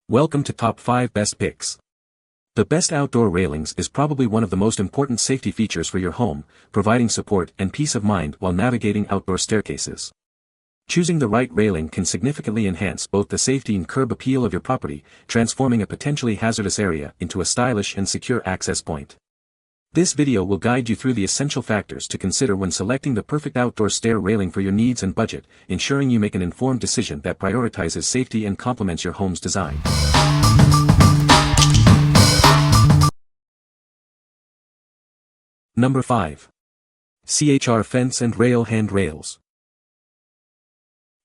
Welcome to Top 5 Best Picks. The best outdoor railings is probably one of the most important safety features for your home, providing support and peace of mind while navigating outdoor staircases. Choosing the right railing can significantly enhance both the safety and curb appeal of your property, transforming a potentially hazardous area into a stylish and secure access point. This video will guide you through the essential factors to consider when selecting the perfect outdoor stair railing for your needs and budget, ensuring you make an informed decision that prioritizes safety and complements your home's design. Number 5. CHR Fence and Rail Handrails.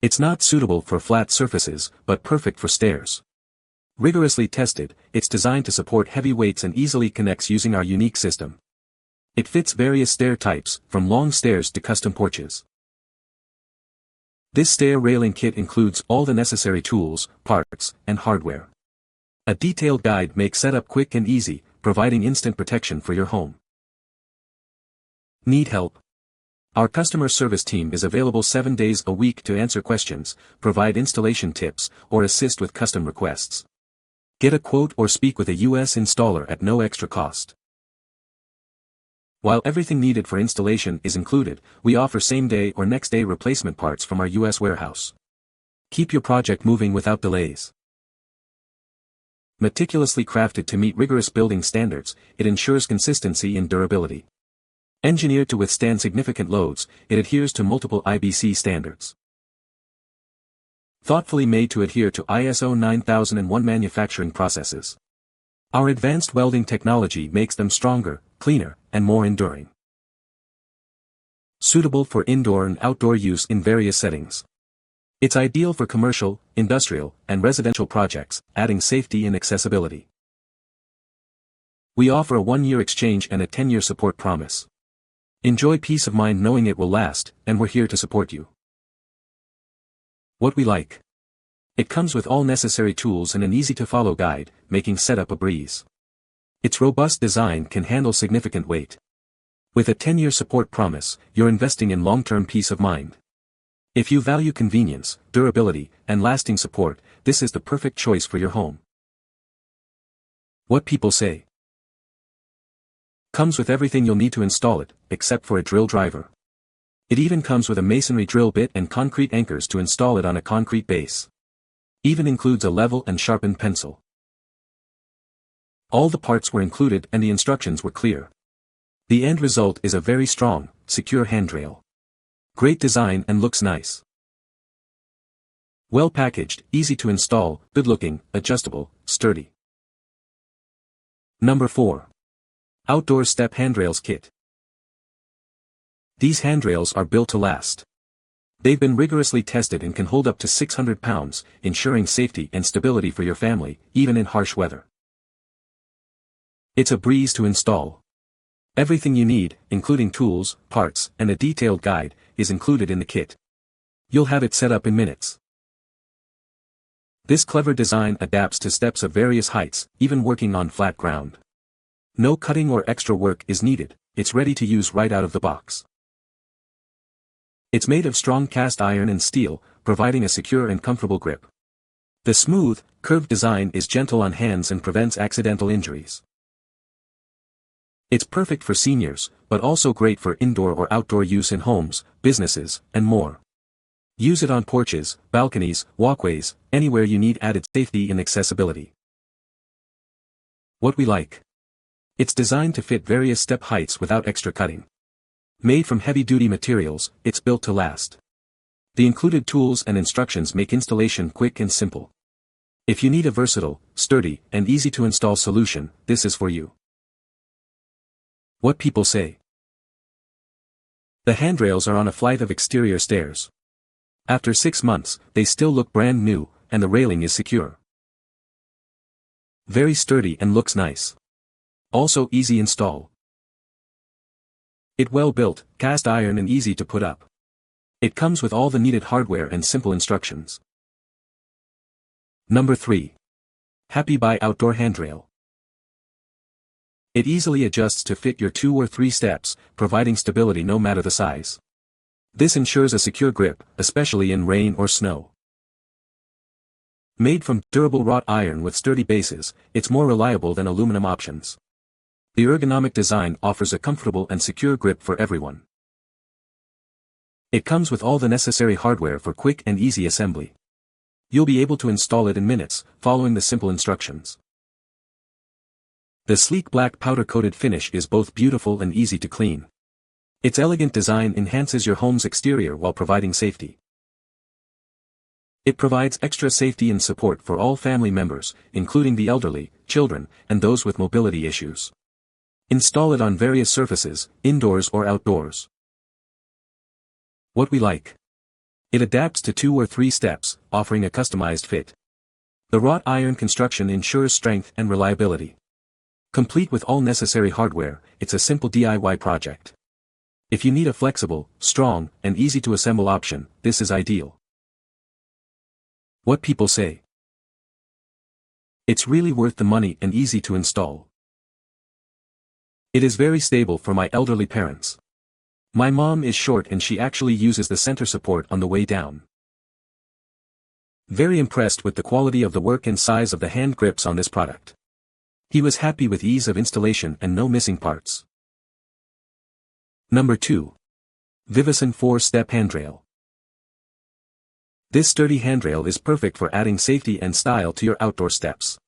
It's not suitable for flat surfaces, but perfect for stairs. Rigorously tested, it's designed to support heavy weights and easily connects using our unique system. It fits various stair types, from long stairs to custom porches. This stair railing kit includes all the necessary tools, parts, and hardware. A detailed guide makes setup quick and easy, providing instant protection for your home. Need help? Our customer service team is available 7 days a week to answer questions, provide installation tips, or assist with custom requests. Get a quote or speak with a US installer at no extra cost. While everything needed for installation is included, we offer same-day or next-day replacement parts from our US warehouse. Keep your project moving without delays. Meticulously crafted to meet rigorous building standards, it ensures consistency and durability. Engineered to withstand significant loads, it adheres to multiple IBC standards. Thoughtfully made to adhere to ISO 9001 manufacturing processes. Our advanced welding technology makes them stronger, cleaner, and more enduring. Suitable for indoor and outdoor use in various settings. It's ideal for commercial, industrial, and residential projects, adding safety and accessibility. We offer a 1-year exchange and a 10-year support promise. Enjoy peace of mind knowing it will last, and we're here to support you. What we like. It comes with all necessary tools and an easy-to-follow guide, making setup a breeze. Its robust design can handle significant weight. With a 10-year support promise, you're investing in long-term peace of mind. If you value convenience, durability, and lasting support, this is the perfect choice for your home. What people say. Comes with everything you'll need to install it, except for a drill driver. It even comes with a masonry drill bit and concrete anchors to install it on a concrete base. Even includes a level and sharpened pencil. All the parts were included and the instructions were clear. The end result is a very strong, secure handrail. Great design and looks nice. Well packaged, easy to install, good looking, adjustable, sturdy. Number 4. Outdoor Step Handrails Kit. These handrails are built to last. They've been rigorously tested and can hold up to 600 pounds, ensuring safety and stability for your family, even in harsh weather. It's a breeze to install. Everything you need, including tools, parts, and a detailed guide, is included in the kit. You'll have it set up in minutes. This clever design adapts to steps of various heights, even working on flat ground. No cutting or extra work is needed, it's ready to use right out of the box. It's made of strong cast iron and steel, providing a secure and comfortable grip. The smooth, curved design is gentle on hands and prevents accidental injuries. It's perfect for seniors, but also great for indoor or outdoor use in homes, businesses, and more. Use it on porches, balconies, walkways, anywhere you need added safety and accessibility. What we like. It's designed to fit various step heights without extra cutting. Made from heavy-duty materials, it's built to last. The included tools and instructions make installation quick and simple. If you need a versatile, sturdy, and easy-to-install solution, this is for you. What people say. The handrails are on a flight of exterior stairs. After 6 months, they still look brand new, and the railing is secure. Very sturdy and looks nice. Also easy install. It well built, cast iron and easy to put up. It comes with all the needed hardware and simple instructions. Number 3. Happybuy Outdoor Handrail. It easily adjusts to fit your 2 or 3 steps, providing stability no matter the size. This ensures a secure grip, especially in rain or snow. Made from durable wrought iron with sturdy bases, it's more reliable than aluminum options. The ergonomic design offers a comfortable and secure grip for everyone. It comes with all the necessary hardware for quick and easy assembly. You'll be able to install it in minutes, following the simple instructions. The sleek black powder-coated finish is both beautiful and easy to clean. Its elegant design enhances your home's exterior while providing safety. It provides extra safety and support for all family members, including the elderly, children, and those with mobility issues. Install it on various surfaces, indoors or outdoors. What we like. It adapts to 2 or 3 steps, offering a customized fit. The wrought iron construction ensures strength and reliability. Complete with all necessary hardware, it's a simple DIY project. If you need a flexible, strong, and easy-to-assemble option, this is ideal. What people say. It's really worth the money and easy to install. It is very stable for my elderly parents. My mom is short and she actually uses the center support on the way down. Very impressed with the quality of the work and size of the hand grips on this product. He was happy with ease of installation and no missing parts. Number 2. VIVOSUN 4-step handrail. This sturdy handrail is perfect for adding safety and style to your outdoor steps.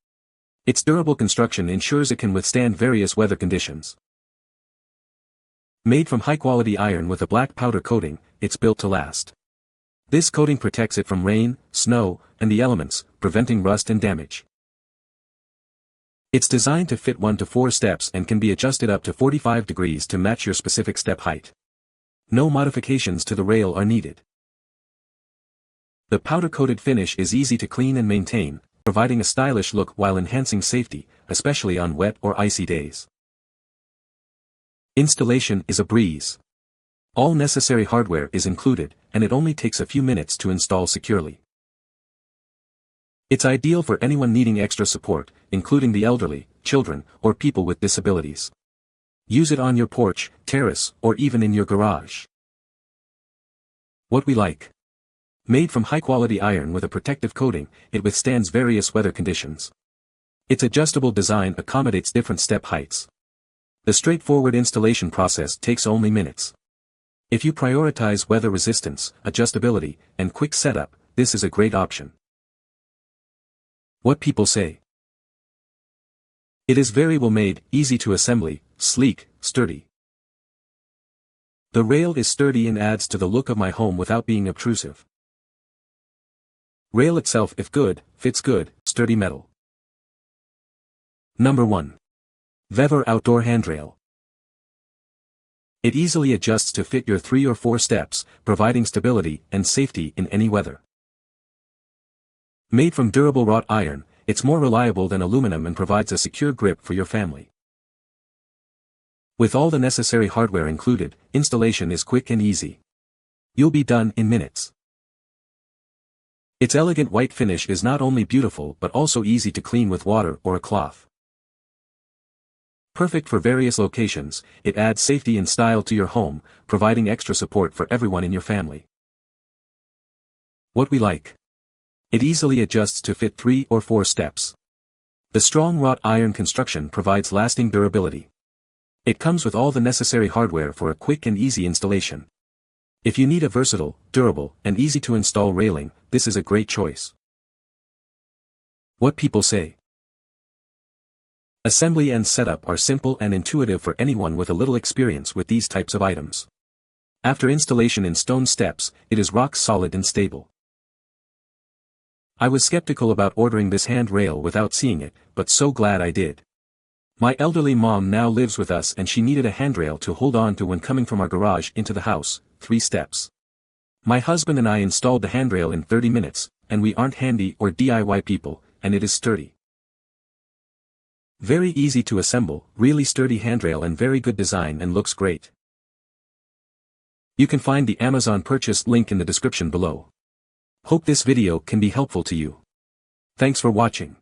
Its durable construction ensures it can withstand various weather conditions. Made from high-quality iron with a black powder coating, it's built to last. This coating protects it from rain, snow, and the elements, preventing rust and damage. It's designed to fit 1 to 4 steps and can be adjusted up to 45 degrees to match your specific step height. No modifications to the rail are needed. The powder-coated finish is easy to clean and maintain, providing a stylish look while enhancing safety, especially on wet or icy days. Installation is a breeze. All necessary hardware is included, and it only takes a few minutes to install securely. It's ideal for anyone needing extra support, including the elderly, children, or people with disabilities. Use it on your porch, terrace, or even in your garage. What we like. Made from high-quality iron with a protective coating, it withstands various weather conditions. Its adjustable design accommodates different step heights. The straightforward installation process takes only minutes. If you prioritize weather resistance, adjustability, and quick setup, this is a great option. What people say. It is very well made, easy to assembly, sleek, sturdy. The rail is sturdy and adds to the look of my home without being obtrusive. Rail itself, if good, fits good, sturdy metal. Number 1. VEVOR Outdoor Handrail. It easily adjusts to fit your 3 or 4 steps, providing stability and safety in any weather. Made from durable wrought iron, it's more reliable than aluminum and provides a secure grip for your family. With all the necessary hardware included, installation is quick and easy. You'll be done in minutes. Its elegant white finish is not only beautiful but also easy to clean with water or a cloth. Perfect for various locations, it adds safety and style to your home, providing extra support for everyone in your family. What we like. It easily adjusts to fit 3 or 4 steps. The strong wrought iron construction provides lasting durability. It comes with all the necessary hardware for a quick and easy installation. If you need a versatile, durable, and easy-to-install railing, this is a great choice. What people say. Assembly and setup are simple and intuitive for anyone with a little experience with these types of items. After installation in stone steps, it is rock solid and stable. I was skeptical about ordering this handrail without seeing it, but so glad I did. My elderly mom now lives with us and she needed a handrail to hold on to when coming from our garage into the house, 3 steps. My husband and I installed the handrail in 30 minutes, and we aren't handy or DIY people, and it is sturdy. Very easy to assemble, really sturdy handrail and very good design and looks great. You can find the Amazon purchase link in the description below. Hope this video can be helpful to you. Thanks for watching.